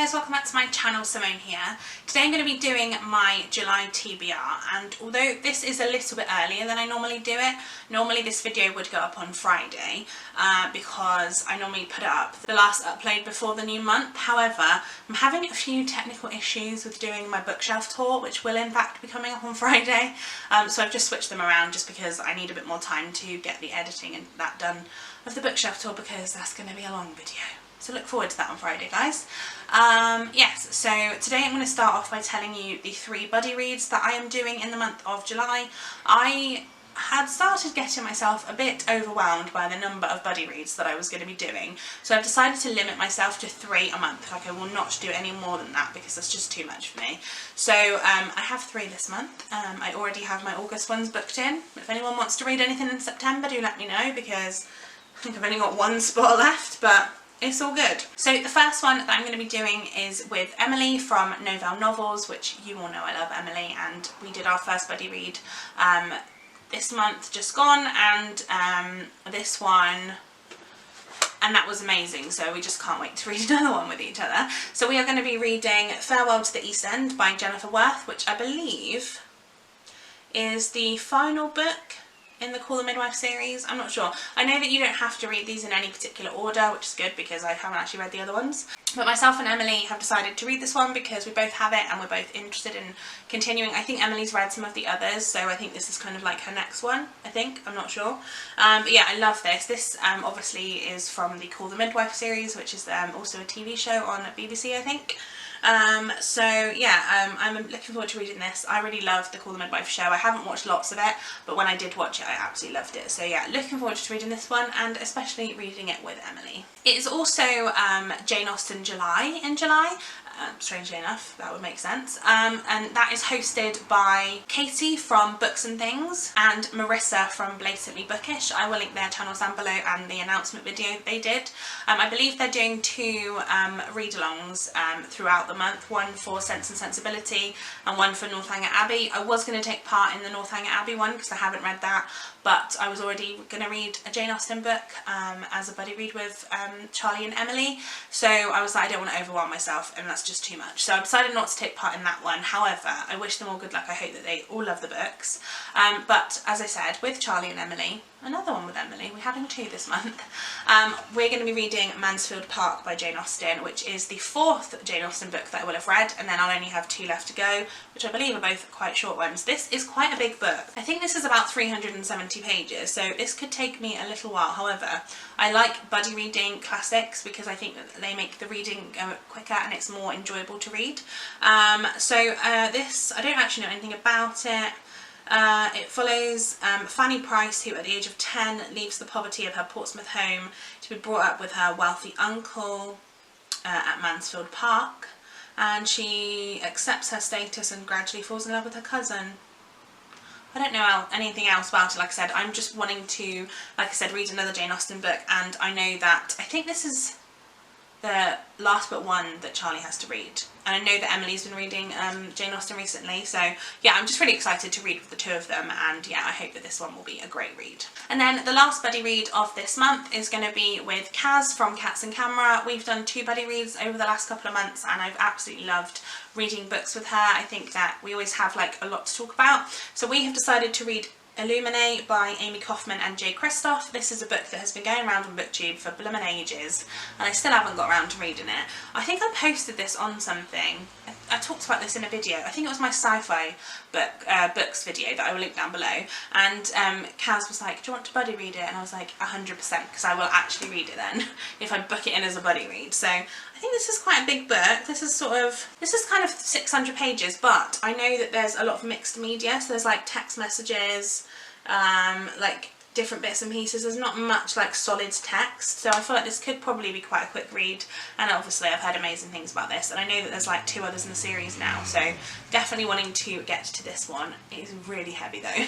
guys, welcome back to my channel. Simone here. Today I'm going to be doing my July TBR, and although this is a little bit earlier than I normally do it, normally this video would go up on Friday because I normally put it up the last upload before the new month. However, I'm having a few technical issues with doing my bookshelf tour, which will in fact be coming up on Friday, so I've just switched them around just because I need a bit more time to get the editing and that done of the bookshelf tour, because that's going to be a long video. So look forward to that on Friday, guys. Yes, so today I'm going to start off by telling you the 3 buddy reads that I am doing in the month of July. I had started getting myself a bit overwhelmed by the number of buddy reads that I was going to be doing, so I've decided to limit myself to 3 a month. Like, I will not do any more than that because that's just too much for me. So I have 3 this month. I already have my August ones booked in. If anyone wants to read anything in September, do let me know, because I think I've only got 1 spot left, but it's all good. So the first one that I'm going to be doing is with Emily from Novelle Novels, which you all know I love Emily, and we did our first buddy read this month just gone, and this one, and that was amazing, so we just can't wait to read another one with each other. So we are going to be reading Farewell to the East End by Jennifer Worth, which I believe is the final book in the Call the Midwife series. I'm not sure. I know that you don't have to read these in any particular order, which is good because I haven't actually read the other ones. But myself and Emily have decided to read this one because we both have it and we're both interested in continuing. I think Emily's read some of the others, so I think this is kind of like her next one, I think. I'm not sure. But yeah, I love this. This obviously is from the Call the Midwife series, which is also a TV show on BBC, I think. So yeah, I'm looking forward to reading this. I really love the Call the Midwife show. I haven't watched lots of it, but when I did watch it, I absolutely loved it. So yeah, looking forward to reading this one, and especially reading it with Emily. It is also Jane Austen July in July. Strangely enough, that would make sense. And that is hosted by Katie from Books and Things and Marissa from Blatantly Bookish. I will link their channels down below and the announcement video they did. I believe they're doing 2 read-alongs throughout the month, one for Sense and Sensibility and one for Northanger Abbey. I was going to take part in the Northanger Abbey one because I haven't read that, but I was already going to read a Jane Austen book as a buddy read with Charlie and Emily, so I was like, I don't want to overwhelm myself, and that's just too much. So I decided not to take part in that one. However, I wish them all good luck. I hope that they all love the books. But as I said, with Charlie and Emily, another one with Emily, we're having 2 this month, we're going to be reading Mansfield Park by Jane Austen, which is the 4th Jane Austen book that I will have read, and then I'll only have 2 left to go, which I believe are both quite short ones. This is quite a big book. I think this is about 370 pages, so this could take me a little while. However, I like buddy reading classics because I think that they make the reading go quicker and it's more enjoyable to read. This, I don't actually know anything about it. It follows Fanny Price, who at the age of 10 leaves the poverty of her Portsmouth home to be brought up with her wealthy uncle at Mansfield Park, and she accepts her status and gradually falls in love with her cousin. I don't know anything else about it. Like I said, I'm just wanting to, like I said, read another Jane Austen book, and I know that, I think this is the last but one that Charlie has to read. And I know that Emily's been reading Jane Austen recently, so yeah, I'm just really excited to read with the 2 of them, and yeah, I hope that this one will be a great read. And then the last buddy read of this month is going to be with Kaz from Cats and Camera. We've done 2 buddy reads over the last couple of months, and I've absolutely loved reading books with her. I think that we always have like a lot to talk about. So we have decided to read Illuminae by Amy Kaufman and Jade. This is a book that has been going around on BookTube for bloomin' ages, and I still haven't got around to reading it. I think I posted this on something. I talked about this in a video. I think it was my sci-fi books video that I will link down below, and Kaz was like, do you want to buddy read it? And I was like, 100%, because I will actually read it then if I book it in as a buddy read. So I think this is quite a big book. This is kind of 600 pages, but I know that there's a lot of mixed media, so there's like text messages, like different bits and pieces. There's not much like solid text, so I feel like this could probably be quite a quick read, and obviously I've heard amazing things about this, and I know that there's like 2 others in the series now, so definitely wanting to get to this one. It is really heavy though.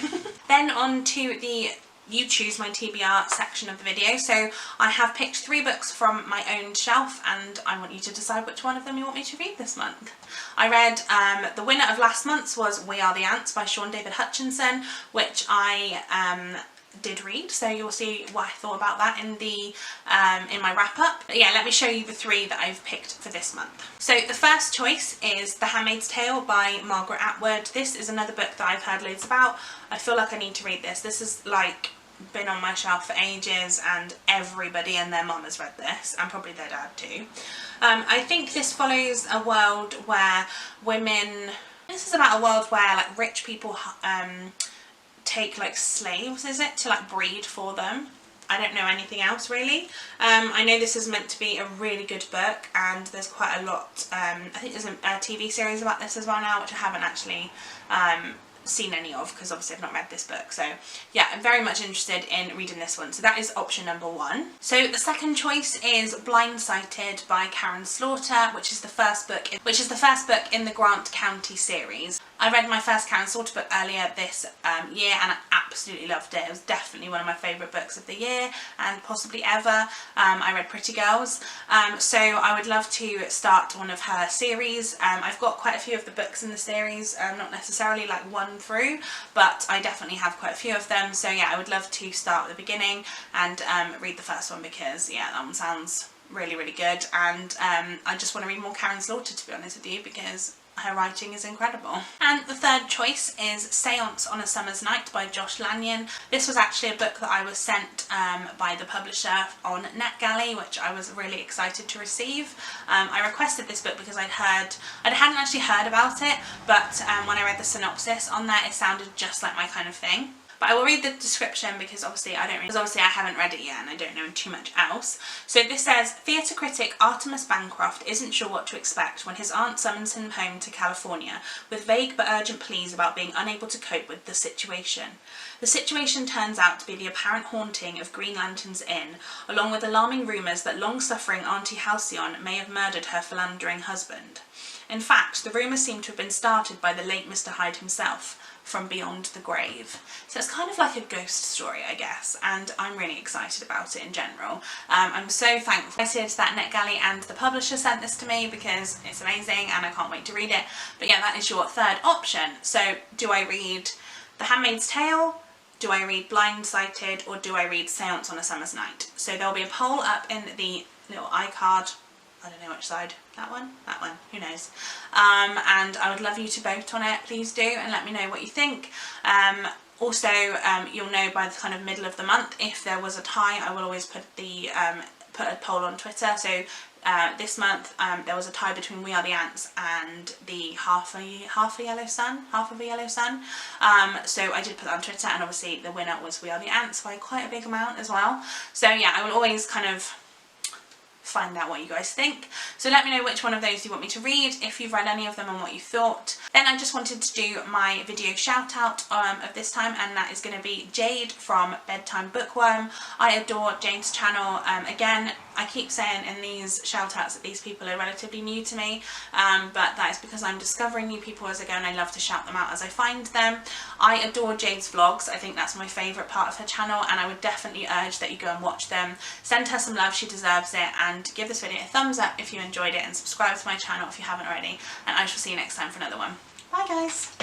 Then on to the You Choose My TBR section of the video. So I have picked 3 books from my own shelf, and I want you to decide which one of them you want me to read this month. I read, the winner of last month's was We Are the Ants by Sean David Hutchinson, which I did read, so you'll see what I thought about that in the in my wrap up. But yeah, let me show you the 3 that I've picked for this month. So the first choice is The Handmaid's Tale by Margaret Atwood. This is another book that I've heard loads about. I feel like I need to read this. This is like been on my shelf for ages, and everybody and their mum has read this, and probably their dad too. I think this follows a world where women, this is about a world where like rich people take like slaves, is it, to like breed for them. I don't know anything else really. I know this is meant to be a really good book, and there's quite a lot, I think there's a TV series about this as well now, which I haven't actually seen any of, because obviously I've not read this book. So yeah, I'm very much interested in reading this one. So that is option number 1. So the second choice is Blindsighted by Karen Slaughter, which is the first book in the Grant County series. I read my first Karen Slaughter book earlier this year, and I absolutely loved it. It was definitely one of my favourite books of the year, and possibly ever. I read Pretty Girls, so I would love to start one of her series. I've got quite a few of the books in the series, not necessarily like one through, but I definitely have quite a few of them. So yeah, I would love to start at the beginning and read the first one, because yeah, that one sounds really, really good, and I just want to read more Karen Slaughter, to be honest with you, because her writing is incredible. And the third choice is Seance on a Summer's Night by Josh Lanyon. This was actually a book that I was sent by the publisher on NetGalley, which I was really excited to receive. I requested this book because I hadn't actually heard about it, but when I read the synopsis on there, it sounded just like my kind of thing. But I will read the description, because obviously I haven't read it yet and I don't know too much else. So this says, theatre critic Artemus Bancroft isn't sure what to expect when his aunt summons him home to California with vague but urgent pleas about being unable to cope with the situation. The situation turns out to be the apparent haunting of Green Lantern's Inn, along with alarming rumours that long-suffering Auntie Halcyon may have murdered her philandering husband. In fact, the rumours seem to have been started by the late Mr. Hyde himself, from beyond the grave. So it's kind of like a ghost story, I guess, and I'm really excited about it in general. I'm so thankful that NetGalley and the publisher sent this to me, because it's amazing and I can't wait to read it. But yeah, that is your third option. So do I read The Handmaid's Tale, do I read Blindsighted, or do I read Seance on a Summer's Night? So there'll be a poll up in the little iCard. I don't know which side. That one? That one. Who knows? And I would love you to vote on it. Please do, and let me know what you think. Also, you'll know by the kind of middle of the month if there was a tie. I will always put the put a poll on Twitter. So this month there was a tie between We Are the Ants and the Half of a Yellow Sun. So I did put that on Twitter, and obviously the winner was We Are the Ants by quite a big amount as well. So yeah, I will always kind of find out what you guys think. So let me know which one of those you want me to read, if you've read any of them and what you thought. Then I just wanted to do my video shout out of this time, and that is going to be Jade from Bedtime Bookworm. I adore Jade's channel. Again, I keep saying in these shout outs that these people are relatively new to me, but that is because I'm discovering new people as I go, and I love to shout them out as I find them. I adore Jade's vlogs. I think that's my favourite part of her channel, and I would definitely urge that you go and watch them. Send her some love, she deserves it, and give this video a thumbs up if you enjoyed it, and subscribe to my channel if you haven't already, and I shall see you next time for another one. Bye guys!